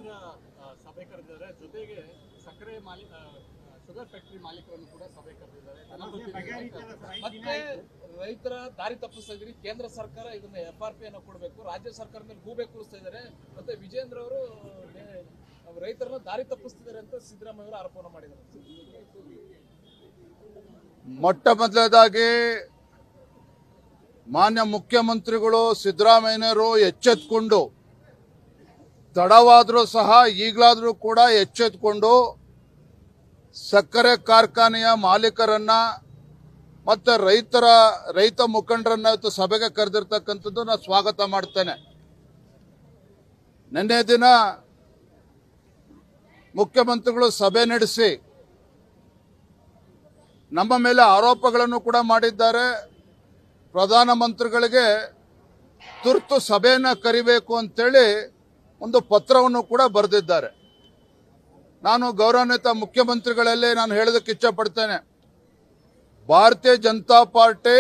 ರೈತರ ಸಭೆ ಕರೆದಿದ್ದಾರೆ. ಜೊತೆಗೆ ಸಕ್ಕರೆ ಶುಗರ್ ಫ್ಯಾಕ್ಟರಿ ಮಾಲೀಕರನ್ನು ಕೂಡ ಸಭೆ ಕರೆದಿದ್ದಾರೆ. ಮತ್ತೆ ರೈತರ ದಾರಿ ತಪ್ಪಿಸ್ತಾ ಇದ್ರಿ. ಕೇಂದ್ರ ಸರ್ಕಾರ ಇದನ್ನ FRP ಅನ್ನು ಕೊಡಬೇಕು, ರಾಜ್ಯ ಸರ್ಕಾರ ಮೇಲೆ ಗೂಬೆ ಕೂರಿಸ್ತಾ ಇದ್ದಾರೆ. ಮತ್ತೆ ವಿಜೇಂದ್ರ ಅವರು ರೈತರನ್ನ ದಾರಿ ತಪ್ಪಿಸ್ತಿದ್ದಾರೆ ಅಂತ ಸಿದ್ದರಾಮಯ್ಯ ಅವರು ಆರೋಪವನ್ನು ಮಾಡಿದ್ದಾರೆ. ಮೊಟ್ಟ ಮೊದಲನೇದಾಗಿ ಮಾನ್ಯ ಮುಖ್ಯಮಂತ್ರಿಗಳು ಸಿದ್ದರಾಮಯ್ಯನವರು ಎಚ್ಚೆತ್ತುಕೊಂಡು, ತಡವಾದರೂ ಸಹ ಈಗಲಾದರೂ ಕೂಡ ಎಚ್ಚೆತ್ತುಕೊಂಡು ಸಕ್ಕರೆ ಕಾರ್ಖಾನೆಯ ಮಾಲೀಕರನ್ನ ಮತ್ತೆ ರೈತ ಮುಖಂಡರನ್ನ ಇವತ್ತು ಸಭೆಗೆ ಕರೆದಿರ್ತಕ್ಕಂಥದ್ದು ನಾನು ಸ್ವಾಗತ ಮಾಡ್ತೇನೆ. ನಿನ್ನೆ ದಿನ ಮುಖ್ಯಮಂತ್ರಿಗಳು ಸಭೆ ನಡೆಸಿ ನಮ್ಮ ಮೇಲೆ ಆರೋಪಗಳನ್ನು ಕೂಡ ಮಾಡಿದ್ದಾರೆ. ಪ್ರಧಾನಮಂತ್ರಿಗಳಿಗೆ ತುರ್ತು ಸಭೆಯನ್ನು ಕರಿಬೇಕು ಅಂತೇಳಿ ಒಂದು ಪತ್ರವನ್ನು ಕೂಡ ಬರೆದಿದ್ದಾರೆ. ನಾನು ಗೌರವಾನ್ವಿತ ಮುಖ್ಯಮಂತ್ರಿಗಳಲ್ಲಿ ನಾನು ಹೇಳೋದಕ್ಕೆ ಇಚ್ಛಪಡ್ತೇನೆ, ಭಾರತೀಯ ಜನತಾ ಪಾರ್ಟಿ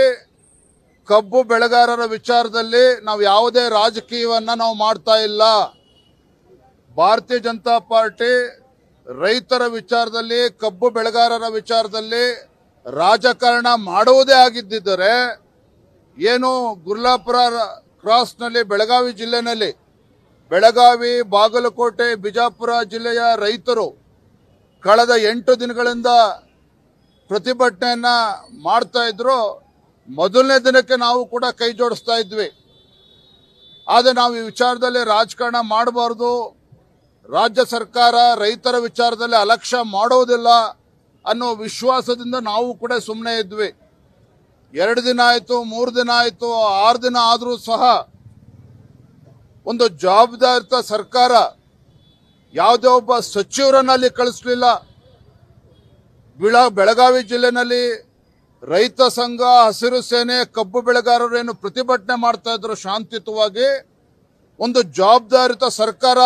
ಕಬ್ಬು ಬೆಳೆಗಾರರ ವಿಚಾರದಲ್ಲಿ ನಾವು ಯಾವುದೇ ರಾಜಕೀಯವನ್ನ ನಾವು ಮಾಡ್ತಾ ಇಲ್ಲ. ಭಾರತೀಯ ಜನತಾ ಪಾರ್ಟಿ ರೈತರ ವಿಚಾರದಲ್ಲಿ, ಕಬ್ಬು ಬೆಳೆಗಾರರ ವಿಚಾರದಲ್ಲಿ ರಾಜಕಾರಣ ಮಾಡುವುದೇ ಆಗಿದ್ದರೆ ಏನು ಗುರ್ಲಾಪುರ ಕ್ರಾಸ್ನಲ್ಲಿ ಬೆಳಗಾವಿ ಜಿಲ್ಲೆನಲ್ಲಿ ಬೆಳಗಾವಿ, ಬಾಗಲಕೋಟೆ, ಬಿಜಾಪುರ ಜಿಲ್ಲೆಯ ರೈತರು ಕಳೆದ 8 ದಿನಗಳಿಂದ ಪ್ರತಿಭಟನೆಯನ್ನ ಮಾಡ್ತಾ ಇದ್ರು. ಮೊದಲನೇ ದಿನಕ್ಕೆ ನಾವು ಕೂಡ ಕೈ ಜೋಡಿಸ್ತಾ ಇದ್ವಿ. ಆದರೆ ನಾವು ಈ ವಿಚಾರದಲ್ಲಿ ರಾಜಕಾರಣ ಮಾಡಬಾರ್ದು, ರಾಜ್ಯ ಸರ್ಕಾರ ರೈತರ ವಿಚಾರದಲ್ಲಿ ಅಲಕ್ಷ್ಯ ಮಾಡೋದಿಲ್ಲ ಅನ್ನೋ ವಿಶ್ವಾಸದಿಂದ ನಾವು ಕೂಡ ಸುಮ್ಮನೆ ಇದ್ವಿ. 2 ದಿನ ಆಯಿತು, 3 ದಿನ ಆಯಿತು, 6 ದಿನ ಆದರೂ ಸಹ ಒಂದು ಜವಾಬ್ದಾರಿತ ಸರ್ಕಾರ ಯಾವುದೇ ಒಬ್ಬ ಸಚಿವರನ್ನಲ್ಲಿ ಕಳಿಸಲಿಲ್ಲ. ಬೆಳಗಾವಿ ಜಿಲ್ಲೆನಲ್ಲಿ ರೈತ ಸಂಘ, ಹಸಿರು ಸೇನೆ, ಕಬ್ಬು ಬೆಳೆಗಾರರು ಏನು ಪ್ರತಿಭಟನೆ ಮಾಡ್ತಾ ಇದ್ರು ಶಾಂತಿಯುತವಾಗಿ, ಒಂದು ಜವಾಬ್ದಾರಿತ ಸರ್ಕಾರ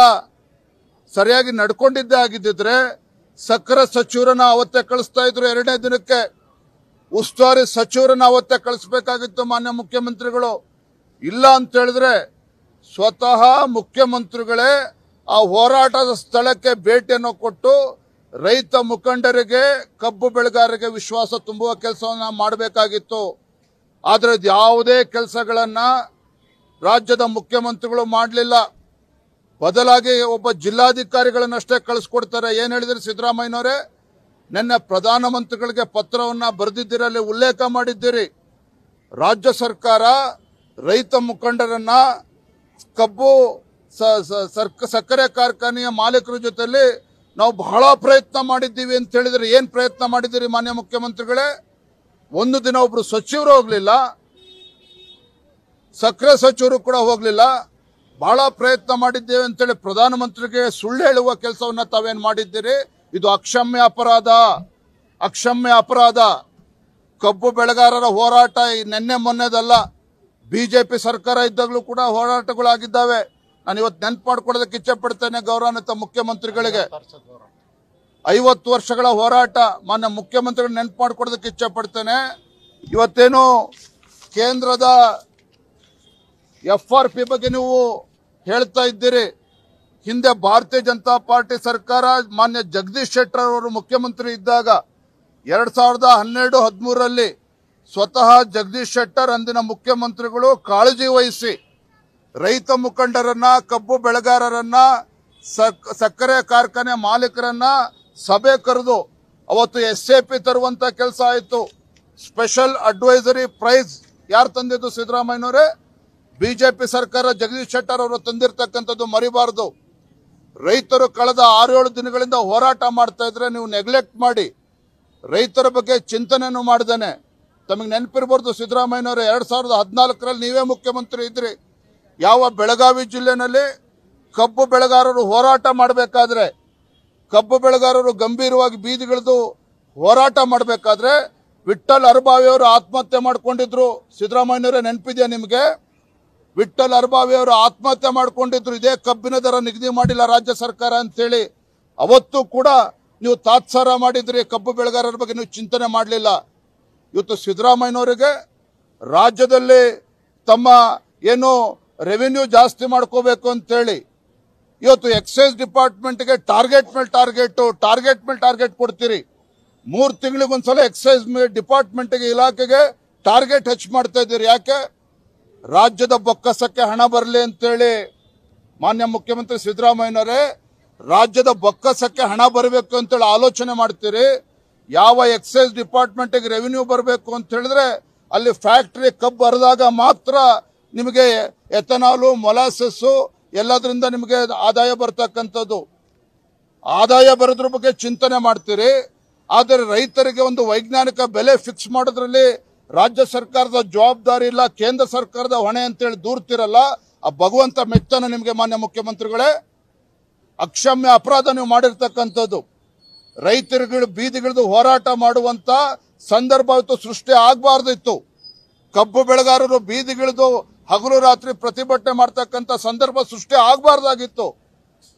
ಸರಿಯಾಗಿ ನಡ್ಕೊಂಡಿದ್ದೇ ಆಗಿದ್ದಿದ್ರೆ ಸಕ್ಕರೆ ಸಚಿವರನ್ನ ಅವತ್ತೇ ಕಳಿಸ್ತಾ ಇದ್ರು. 2ನೇ ದಿನಕ್ಕೆ ಉಸ್ತುವಾರಿ ಸಚಿವರನ್ನ ಅವತ್ತೇ ಕಳಿಸಬೇಕಾಗಿತ್ತು ಮಾನ್ಯ ಮುಖ್ಯಮಂತ್ರಿಗಳು. ಇಲ್ಲ ಅಂತ ಹೇಳಿದ್ರೆ ಸ್ವತಃ ಮುಖ್ಯಮಂತ್ರಿಗಳೇ ಆ ಹೋರಾಟದ ಸ್ಥಳಕ್ಕೆ ಭೇಟಿಯನ್ನು ಕೊಟ್ಟು ರೈತ ಮುಖಂಡರಿಗೆ, ಕಬ್ಬು ಬೆಳೆಗಾರರಿಗೆ ವಿಶ್ವಾಸ ತುಂಬುವ ಕೆಲಸವನ್ನ ಮಾಡಬೇಕಾಗಿತ್ತು. ಆದರೆ ಯಾವುದೇ ಕೆಲಸಗಳನ್ನ ರಾಜ್ಯದ ಮುಖ್ಯಮಂತ್ರಿಗಳು ಮಾಡಲಿಲ್ಲ. ಬದಲಾಗಿ ಒಬ್ಬ ಜಿಲ್ಲಾಧಿಕಾರಿಗಳನ್ನಷ್ಟೇ ಕಳಿಸ್ಕೊಡ್ತಾರೆ. ಏನ್ ಹೇಳಿದ್ರಿ ಸಿದ್ದರಾಮಯ್ಯನವರೇ? ನಿನ್ನೆ ಪ್ರಧಾನಮಂತ್ರಿಗಳಿಗೆ ಪತ್ರವನ್ನ ಬರೆದಿದ್ದೀರಲ್ಲಿ ಉಲ್ಲೇಖ ಮಾಡಿದ್ದೀರಿ. ರಾಜ್ಯ ಸರ್ಕಾರ ರೈತ ಮುಖಂಡರನ್ನ, ಕಬ್ಬು ಸಕ್ಕರೆ ಕಾರ್ಖಾನೆಯ ಮಾಲೀಕರ ಜೊತೆಲಿ ನಾವು ಬಹಳ ಪ್ರಯತ್ನ ಮಾಡಿದ್ದೀವಿ ಅಂತ ಹೇಳಿದ್ರೆ ಏನ್ ಪ್ರಯತ್ನ ಮಾಡಿದ್ದೀರಿ ಮಾನ್ಯ ಮುಖ್ಯಮಂತ್ರಿಗಳೇ? ಒಂದು ದಿನ ಒಬ್ರು ಸಚಿವರು ಹೋಗ್ಲಿಲ್ಲ, ಸಕ್ಕರೆ ಸಚಿವರು ಕೂಡ ಹೋಗ್ಲಿಲ್ಲ. ಬಹಳ ಪ್ರಯತ್ನ ಮಾಡಿದ್ದೇವೆ ಅಂತೇಳಿ ಪ್ರಧಾನಮಂತ್ರಿಗೆ ಸುಳ್ಳು ಹೇಳುವ ಕೆಲಸವನ್ನ ತಾವೇನ್ ಮಾಡಿದ್ದೀರಿ? ಇದು ಅಕ್ಷಮ್ಯ ಅಪರಾಧ, ಅಕ್ಷಮ್ಯ ಅಪರಾಧ. ಕಬ್ಬು ಬೆಳೆಗಾರರ ಹೋರಾಟ ನಿನ್ನೆ ಮೊನ್ನೆದಲ್ಲ, ಬಿಜೆಪಿ ಸರ್ಕಾರ ಇದ್ದಾಗಲೂ ಕೂಡ ಹೋರಾಟಗಳಾಗಿದ್ದಾವೆ. ನಾನು ಇವತ್ತು ನೆನಪು ಮಾಡ್ಕೊಳ್ಳೋದಕ್ಕೆ ಇಚ್ಛೆ ಪಡ್ತೇನೆ ಗೌರವಾನ್ವಿತ ಮುಖ್ಯಮಂತ್ರಿಗಳಿಗೆ. 50 ವರ್ಷಗಳ ಹೋರಾಟ ಮಾನ್ಯ ಮುಖ್ಯಮಂತ್ರಿಗಳು ನೆನಪು ಮಾಡ್ಕೊಳ್ಳೋದಕ್ಕೆ ಇಚ್ಛೆ ಪಡ್ತೇನೆ. ಇವತ್ತೇನು ಕೇಂದ್ರದ FRP ಬಗ್ಗೆ ನೀವು ಹೇಳ್ತಾ ಇದ್ದೀರಿ. ಹಿಂದೆ ಭಾರತೀಯ ಜನತಾ ಪಾರ್ಟಿ ಸರ್ಕಾರ ಮಾನ್ಯ ಜಗದೀಶ್ ಶೆಟ್ಟರ್ ಅವರು ಮುಖ್ಯಮಂತ್ರಿ ಇದ್ದಾಗ 2012-13ರಲ್ಲಿ ಸ್ವತಃ ಜಗದೀಶ್ ಶೆಟ್ಟರ್ ಅಂದಿನ ಮುಖ್ಯಮಂತ್ರಿಗಳು ಕಾಳಜಿ ವಹಿಸಿ ರೈತ ಮುಖಂಡರನ್ನ, ಕಬ್ಬು ಬೆಳೆಗಾರರನ್ನ, ಸಕ್ಕರೆ ಕಾರ್ಖಾನೆ ಮಾಲೀಕರನ್ನ ಸಭೆ ಕರೆದು ಅವತ್ತು SAP ತರುವಂತ ಕೆಲಸ ಆಯಿತು. ಸ್ಪೆಷಲ್ ಅಡ್ವೈಸರಿ ಪ್ರೈಸ್ ಯಾರು ತಂದಿದ್ದು? ಸಿದ್ದರಾಮಯ್ಯನವರೇ. ಬಿಜೆಪಿ ಸರ್ಕಾರ ಜಗದೀಶ್ ಶೆಟ್ಟರ್ ಅವರು ತಂದಿರತಕ್ಕಂಥದ್ದು ಮರಿಬಾರದು. ರೈತರು ಕಳೆದ 6-7 ದಿನಗಳಿಂದ ಹೋರಾಟ ಮಾಡ್ತಾ ಇದ್ರೆ ನೀವು ನೆಗ್ಲೆಕ್ಟ್ ಮಾಡಿ ರೈತರ ಬಗ್ಗೆ ಚಿಂತನೆಯನ್ನು ಮಾಡ್ದೇನೆ. ತಮಗೆ ನೆನಪಿರ್ಬಾರ್ದು ಸಿದ್ದರಾಮಯ್ಯನವರೇ, 2014ರಲ್ಲಿ ನೀವೇ ಮುಖ್ಯಮಂತ್ರಿ ಇದ್ರಿ. ಯಾವ ಬೆಳಗಾವಿ ಜಿಲ್ಲೆನಲ್ಲಿ ಕಬ್ಬು ಬೆಳೆಗಾರರು ಹೋರಾಟ ಮಾಡಬೇಕಾದ್ರೆ, ಕಬ್ಬು ಬೆಳೆಗಾರರು ಗಂಭೀರವಾಗಿ ಬೀದಿಗಿಳಿದು ಹೋರಾಟ ಮಾಡಬೇಕಾದ್ರೆ ವಿಠ್ಠಲ್ ಅರಬಾವಿ ಅವರು ಆತ್ಮಹತ್ಯೆ ಮಾಡ್ಕೊಂಡಿದ್ರು. ಸಿದ್ದರಾಮಯ್ಯನವರೇ, ನೆನಪಿದೆಯಾ ನಿಮಗೆ? ವಿಠ್ಠಲ್ ಅರಬಾವಿ ಅವರು ಆತ್ಮಹತ್ಯೆ ಮಾಡ್ಕೊಂಡಿದ್ರು. ಇದೇ ಕಬ್ಬಿನ ದರ ನಿಗದಿ ಮಾಡಿಲ್ಲ ರಾಜ್ಯ ಸರ್ಕಾರ ಅಂತೇಳಿ. ಅವತ್ತು ಕೂಡ ನೀವು ತಾತ್ಸಾರ ಮಾಡಿದ್ರಿ. ಕಬ್ಬು ಬೆಳೆಗಾರರ ಬಗ್ಗೆ ನೀವು ಚಿಂತನೆ ಮಾಡಲಿಲ್ಲ. ಇವತ್ತು ಸಿದ್ದರಾಮಯ್ಯನವರಿಗೆ ರಾಜ್ಯದಲ್ಲಿ ತಮ್ಮ ಏನು ರೆವಿನ್ಯೂ ಜಾಸ್ತಿ ಮಾಡ್ಕೋಬೇಕು ಅಂತೇಳಿ ಇವತ್ತು ಎಕ್ಸೈಸ್ ಡಿಪಾರ್ಟ್ಮೆಂಟ್ಗೆ ಟಾರ್ಗೆಟ್ ಮೇಲೆ ಟಾರ್ಗೆಟ್ ಕೊಡ್ತೀರಿ. 3 ತಿಂಗಳಿಗೊಂದ್ಸಲ ಎಕ್ಸೈಸ್ ಡಿಪಾರ್ಟ್ಮೆಂಟ್ಗೆ ಇಲಾಖೆಗೆ ಟಾರ್ಗೆಟ್ ಹೆಚ್ಚು ಮಾಡ್ತಾ ಇದ್ದೀರಿ. ಯಾಕೆ? ರಾಜ್ಯದ ಬೊಕ್ಕಸಕ್ಕೆ ಹಣ ಬರಲಿ ಅಂತೇಳಿ. ಮಾನ್ಯ ಮುಖ್ಯಮಂತ್ರಿ ಸಿದ್ದರಾಮಯ್ಯನವರೇ, ರಾಜ್ಯದ ಬೊಕ್ಕಸಕ್ಕೆ ಹಣ ಬರಬೇಕು ಅಂತೇಳಿ ಆಲೋಚನೆ ಮಾಡ್ತೀರಿ. ಯಾವ ಎಕ್ಸೈಸ್ ಡಿಪಾರ್ಟ್ಮೆಂಟ್ಗೆ ರೆವಿನ್ಯೂ ಬರಬೇಕು ಅಂತ ಹೇಳಿದ್ರೆ ಅಲ್ಲಿ ಫ್ಯಾಕ್ಟರಿ ಕಬ್ಬು ಹರಿದಾಗ ಮಾತ್ರ ನಿಮಗೆ ಎಥನಾಲು, ಮೊಲಾಸಸ್ಸು ಎಲ್ಲದರಿಂದ ನಿಮಗೆ ಆದಾಯ ಬರ್ತಕ್ಕಂಥದ್ದು. ಆದಾಯ ಬರೋದ್ರ ಬಗ್ಗೆ ಚಿಂತನೆ ಮಾಡ್ತೀರಿ. ಆದರೆ ರೈತರಿಗೆ ಒಂದು ವೈಜ್ಞಾನಿಕ ಬೆಲೆ ಫಿಕ್ಸ್ ಮಾಡೋದ್ರಲ್ಲಿ ರಾಜ್ಯ ಸರ್ಕಾರದ ಜವಾಬ್ದಾರಿ ಇಲ್ಲ, ಕೇಂದ್ರ ಸರ್ಕಾರದ ಹೊಣೆ ಅಂತೇಳಿ ದೂರ್ತಿರಲ್ಲ. ಆ ಭಗವಂತ ಮೆಚ್ಚನ ನಿಮಗೆ ಮಾನ್ಯ ಮುಖ್ಯಮಂತ್ರಿಗಳೇ. ಅಕ್ಷಮ್ಯ ಅಪರಾಧ ನೀವು ಮಾಡಿರ್ತಕ್ಕಂಥದ್ದು. ರೈತರುಗಳು ಬೀದಿಗಿಳಿದು ಹೋರಾಟ ಮಾಡುವಂತ ಸಂದರ್ಭ ಇವತ್ತು ಸೃಷ್ಟಿ ಆಗಬಾರ್ದಿತ್ತು. ಕಬ್ಬು ಬೆಳೆಗಾರರು ಬೀದಿಗಿಳಿದು ಹಗಲು ರಾತ್ರಿ ಪ್ರತಿಭಟನೆ ಮಾಡ್ತಕ್ಕಂಥ ಸಂದರ್ಭ ಸೃಷ್ಟಿ ಆಗಬಾರ್ದಾಗಿತ್ತು.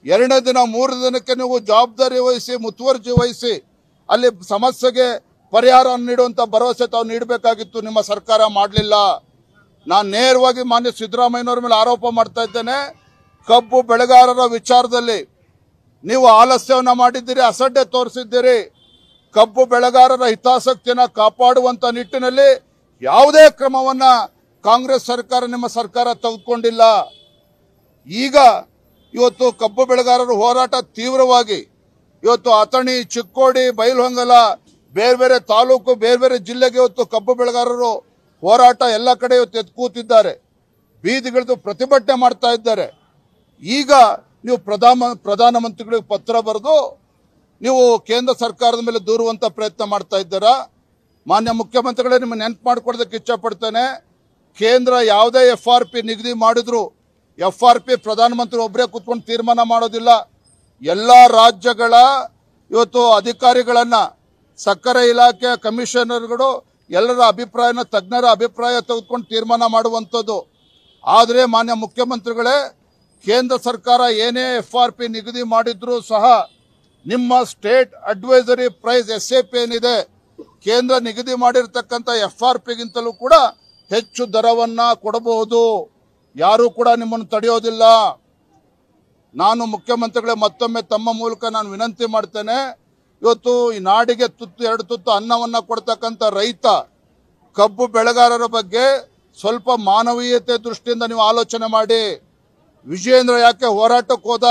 2ನೇ ದಿನ 3 ದಿನಕ್ಕೆ ನೀವು ಜವಾಬ್ದಾರಿ ವಹಿಸಿ, ಮುತುವರ್ಜಿ ವಹಿಸಿ ಅಲ್ಲಿ ಸಮಸ್ಯೆಗೆ ಪರಿಹಾರ ನೀಡುವಂತ ಭರವಸೆ ತಾವು ನೀಡಬೇಕಾಗಿತ್ತು. ನಿಮ್ಮ ಸರ್ಕಾರ ಮಾಡಲಿಲ್ಲ. ನಾನು ನೇರವಾಗಿ ಮಾನ್ಯ ಸಿದ್ದರಾಮಯ್ಯನವರ ಮೇಲೆ ಆರೋಪ ಮಾಡ್ತಾ ಇದ್ದೇನೆ. ಕಬ್ಬು ಬೆಳೆಗಾರರ ವಿಚಾರದಲ್ಲಿ ನೀವು ಆಲಸ್ಯವನ್ನ ಮಾಡಿದ್ದೀರಿ, ಅಸಡ್ಡೆ ತೋರಿಸಿದ್ದೀರಿ. ಕಬ್ಬು ಬೆಳೆಗಾರರ ಹಿತಾಸಕ್ತಿಯನ್ನು ಕಾಪಾಡುವಂತ ನಿಟ್ಟಿನಲ್ಲಿ ಯಾವುದೇ ಕ್ರಮವನ್ನ ಕಾಂಗ್ರೆಸ್ ಸರ್ಕಾರ, ನಿಮ್ಮ ಸರ್ಕಾರ ತೆಗೆದುಕೊಂಡಿಲ್ಲ. ಈಗ ಇವತ್ತು ಕಬ್ಬು ಬೆಳೆಗಾರರ ಹೋರಾಟ ತೀವ್ರವಾಗಿ ಇವತ್ತು ಅಥಣಿ, ಚಿಕ್ಕೋಡಿ, ಬೈಲಹೊಂಗಲ, ಬೇರೆ ಬೇರೆ ತಾಲೂಕು, ಬೇರೆ ಬೇರೆ ಜಿಲ್ಲೆಗೆ ಇವತ್ತು ಕಬ್ಬು ಬೆಳೆಗಾರರು ಹೋರಾಟ ಎಲ್ಲ ಕಡೆ ಇವತ್ತು ಎದ್ದು ಕೂತಿದ್ದಾರೆ. ಬೀದಿಗಿಳಿದು ಪ್ರತಿಭಟನೆ ಮಾಡ್ತಾ ಇದ್ದಾರೆ. ಈಗ ನೀವು ಪ್ರಧಾನಮಂತ್ರಿಗಳಿಗೆ ಪತ್ರ ಬರೆದು ನೀವು ಕೇಂದ್ರ ಸರ್ಕಾರದ ಮೇಲೆ ದೂರುವಂತ ಪ್ರಯತ್ನ ಮಾಡ್ತಾ ಇದ್ದೀರಾ. ಮಾನ್ಯ ಮುಖ್ಯಮಂತ್ರಿಗಳೇ, ನಿಮ್ಮ ನೆನಪು ಮಾಡ್ಕೊಡೋದಕ್ಕೆ ಇಚ್ಛೆ ಪಡ್ತೇನೆ. ಕೇಂದ್ರ ಯಾವುದೇ FRP ನಿಗದಿ ಮಾಡಿದ್ರು FRP ಪ್ರಧಾನಮಂತ್ರಿ ಒಬ್ಬರೇ ಕೂತ್ಕೊಂಡು ತೀರ್ಮಾನ ಮಾಡೋದಿಲ್ಲ. ಎಲ್ಲ ರಾಜ್ಯಗಳ ಇವತ್ತು ಅಧಿಕಾರಿಗಳನ್ನ, ಸಕ್ಕರೆ ಇಲಾಖೆ ಕಮಿಷನರ್ಗಳು ಎಲ್ಲರ ಅಭಿಪ್ರಾಯನ, ತಜ್ಞರ ಅಭಿಪ್ರಾಯ ತೆಗೆದುಕೊಂಡು ತೀರ್ಮಾನ ಮಾಡುವಂಥದ್ದು. ಆದರೆ ಮಾನ್ಯ ಮುಖ್ಯಮಂತ್ರಿಗಳೇ, ಕೇಂದ್ರ ಸರ್ಕಾರ ಏನೇ FRP ನಿಗದಿ ಮಾಡಿದ್ರೂ ಸಹ ನಿಮ್ಮ ಸ್ಟೇಟ್ ಅಡ್ವೈಸರಿ ಪ್ರೈಸ್ SAP ಏನಿದೆ, ಕೇಂದ್ರ ನಿಗದಿ ಮಾಡಿರ್ತಕ್ಕಂಥ FRPಗಿಂತಲೂ ಕೂಡ ಹೆಚ್ಚು ದರವನ್ನ ಕೊಡಬಹುದು. ಯಾರೂ ಕೂಡ ನಿಮ್ಮನ್ನು ತಡೆಯೋದಿಲ್ಲ. ನಾನು ಮುಖ್ಯಮಂತ್ರಿಗಳೇ ಮತ್ತೊಮ್ಮೆ ತಮ್ಮ ಮೂಲಕ ನಾನು ವಿನಂತಿ ಮಾಡ್ತೇನೆ. ಇವತ್ತು ಈ ನಾಡಿಗೆ ತುತ್ತು 2 ತುತ್ತು ಅನ್ನವನ್ನ ಕೊಡ್ತಕ್ಕಂಥ ರೈತ, ಕಬ್ಬು ಬೆಳೆಗಾರರ ಬಗ್ಗೆ ಸ್ವಲ್ಪ ಮಾನವೀಯತೆ ದೃಷ್ಟಿಯಿಂದ ನೀವು ಆಲೋಚನೆ ಮಾಡಿ. ವಿಜಯೇಂದ್ರ ಯಾಕೆ ಹೋರಾಟಕ್ಕೆ ಹೋದ,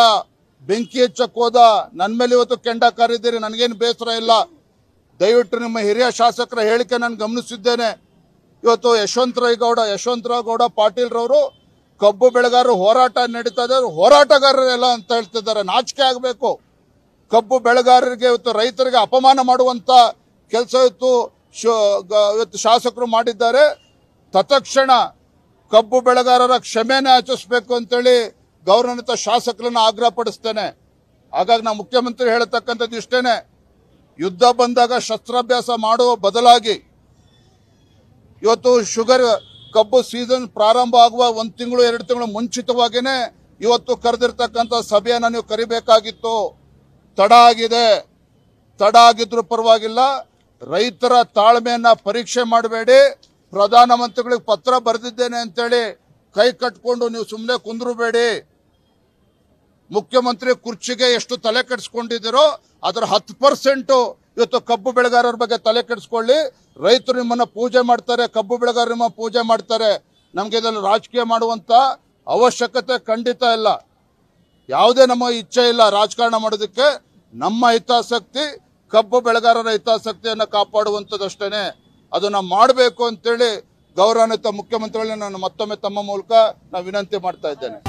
ಬೆಂಕಿ ಹಚ್ಚಕ್ಕೆ ಹೋದ, ನನ್ನ ಮೇಲೆ ಇವತ್ತು ಕೆಂಡ ಕಾರಿದ್ದೀರಿ, ನನಗೇನು ಬೇಸರ ಇಲ್ಲ. ದಯವಿಟ್ಟು ನಿಮ್ಮ ಹಿರಿಯ ಶಾಸಕರ ಹೇಳಿಕೆ ನಾನು ಗಮನಿಸಿದ್ದೇನೆ. ಇವತ್ತು ಯಶವಂತರಾವ್ ಗೌಡ ಪಾಟೀಲ್ ರವರು ಕಬ್ಬು ಬೆಳೆಗಾರರು ಹೋರಾಟ ನಡೀತಾ ಇದ್ದಾರೆ, ಹೋರಾಟಗಾರರೆಲ್ಲ ಅಂತ ಹೇಳ್ತಿದ್ದಾರೆ. ನಾಚಿಕೆ ಆಗಬೇಕು. ಕಬ್ಬು ಬೆಳೆಗಾರರಿಗೆ ಇವತ್ತು ರೈತರಿಗೆ ಅಪಮಾನ ಮಾಡುವಂತ ಕೆಲಸ ಇವತ್ತು ಶಾಸಕರು ಮಾಡಿದ್ದಾರೆ. ತತ್ಕ್ಷಣ ಕಬ್ಬು ಬೆಳೆಗಾರರ ಕ್ಷಮೆನ ಯಾಚಿಸಬೇಕು ಅಂತೇಳಿ ಗೌರವಾನ್ವಿತ ಶಾಸಕರನ್ನ ಆಗ್ರಹ ಪಡಿಸ್ತೇನೆ. ಹಾಗಾಗಿ ನಾವು ಮುಖ್ಯಮಂತ್ರಿ ಹೇಳತಕ್ಕಂಥದ್ದು ಇಷ್ಟೇನೆ, ಯುದ್ಧ ಬಂದಾಗ ಶಸ್ತ್ರಾಭ್ಯಾಸ ಮಾಡುವ ಬದಲಾಗಿ ಇವತ್ತು ಕಬ್ಬು ಸೀಸನ್ ಪ್ರಾರಂಭ ಆಗುವ 1 ತಿಂಗಳು 2 ತಿಂಗಳು ಮುಂಚಿತವಾಗಿನೇ ಇವತ್ತು ಕರೆದಿರ್ತಕ್ಕಂಥ ಸಭೆಯನ್ನ ನೀವು ಕರಿಬೇಕಾಗಿತ್ತು. ತಡ ಆಗಿದ್ರು ಪರವಾಗಿಲ್ಲ. ರೈತರ ತಾಳ್ಮೆಯನ್ನ ಪರೀಕ್ಷೆ ಮಾಡಬೇಡಿ. ಪ್ರಧಾನಮಂತ್ರಿಗಳಿಗೆ ಪತ್ರ ಬರೆದಿದ್ದೇನೆ ಅಂತೇಳಿ ಕೈ ಕಟ್ಕೊಂಡು ನೀವು ಸುಮ್ಮನೆ ಕುಂದ್ರಬೇಡಿ. ಮುಖ್ಯಮಂತ್ರಿ ಕುರ್ಚಿಗೆ ಎಷ್ಟು ತಲೆ ಕೆಡಿಸ್ಕೊಂಡಿದ್ದೀರೋ ಅದರ 10% ಇವತ್ತು ಕಬ್ಬು ಬೆಳೆಗಾರರ ಬಗ್ಗೆ ತಲೆ ಕೆಡಿಸ್ಕೊಳ್ಳಿ. ರೈತರು ನಿಮ್ಮನ್ನ ಪೂಜೆ ಮಾಡ್ತಾರೆ, ಕಬ್ಬು ಬೆಳೆಗಾರರು ನಿಮ್ಮ ಪೂಜೆ ಮಾಡ್ತಾರೆ. ನಮ್ಗೆ ಇದನ್ನು ರಾಜಕೀಯ ಮಾಡುವಂತ ಅವಶ್ಯಕತೆ ಖಂಡಿತ ಇಲ್ಲ. ಯಾವುದೇ ನಮ್ಮ ಇಚ್ಛೆ ಇಲ್ಲ ರಾಜಕಾರಣ ಮಾಡೋದಕ್ಕೆ. ನಮ್ಮ ಹಿತಾಸಕ್ತಿ ಕಬ್ಬು ಬೆಳೆಗಾರರ ಹಿತಾಸಕ್ತಿಯನ್ನು ಕಾಪಾಡುವಂಥದ್ದಷ್ಟೇನೆ. ಅದನ್ನ ಮಾಡಬೇಕು ಅಂತೇಳಿ ಗೌರವಾನ್ವಿತ ಮುಖ್ಯಮಂತ್ರಿಗಳನ್ನ ನಾನು ಮತ್ತೊಮ್ಮೆ ತಮ್ಮ ಮೂಲಕ ನಾನು ವಿನಂತಿ ಮಾಡ್ತಾ ಇದ್ದೇನೆ.